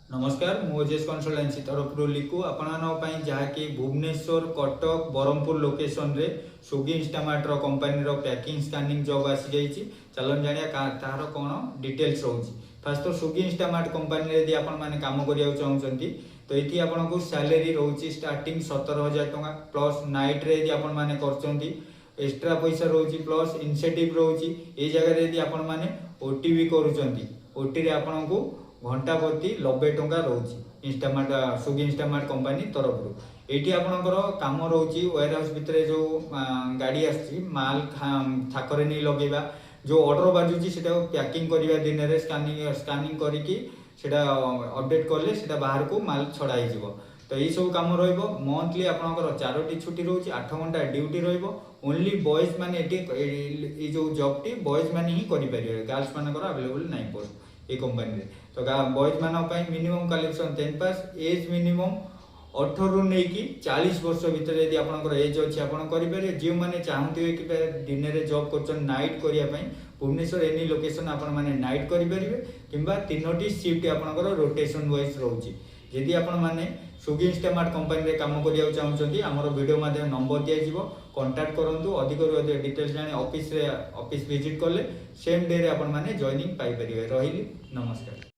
नमस्कार मु ओजेएस कंसल्टेंसी तरफ लिखु आपण जहाँकि भुवनेश्वर कटक बरहमपुर लोकेशन रे Swiggy Instamart company packing scanning job आसी जाइए। चलन जानिया तार कौन डिटेल्स रोचे। फास्ट तो स्विगी इंस्टामार्ट कंपनी रे आपण मैंने काम करिया चाहूँगी तो ये आपको सैलरी रोचे स्टार्टिंग 17,000 टंका प्लस नाइट रे यदि आपण मैंने करछंती एक्स्ट्रा पैसा रोचे प्लस इनसेटिव रोचे। ये जगह यदि आपण मैंने ओटी भी करूछंती ओटी रे आपण को घंटा प्रति 90 टंका रोचे इंस्टामार्ट स्विगी इंस्टामार्ट कंपनी तरफ ये आपंकर कम रोचे वेयर हाउस भितर जो गाड़ी आसी माल थाकरे नहीं लगेगा जो ऑर्डर बाजुची से पैकिंग करवा दिन में स्कानिंग करके अपडेट कले से बाहर को माल छड़ा तो यही सब कम रंथली आपंकर 4टी छुट्टी रोचे 8 घंटा ड्यूटी रोनली बॉयज मैंने जो जॉब टी बॉयज मैंने ही करें गर्ल्स मानकर अवेलेबल नहीं पोस्ट ये कंपनी तो बॉयज मान मिनिमम क्वालिफिकेशन 10 पास एज मिनिमम 18 रु नहीं 40 वर्ष भितर यदि आपंकर एज अच्छी आपरे जो मैंने चाहते कि दिन में जॉब कर नाइट करने भुवनेश्वर एनी लोकेशन आपण मैंने नाइट करेंगे कि 3टी शिफ्ट आपंकर रोटेशन वाइज रोचे। यदि आपण मैंने स्विगी इंस्टामार्ट कंपनी रे काम करिया चाहूँगी आमर वीडियो माध्यम नंबर दिज्व कांटेक्ट करूँ अधिक अधिक डिटेल्स जाने ऑफिस विजिट कले सेम डे रे आपण मैंने जॉइनिंग पाई परिबे। रही नमस्कार।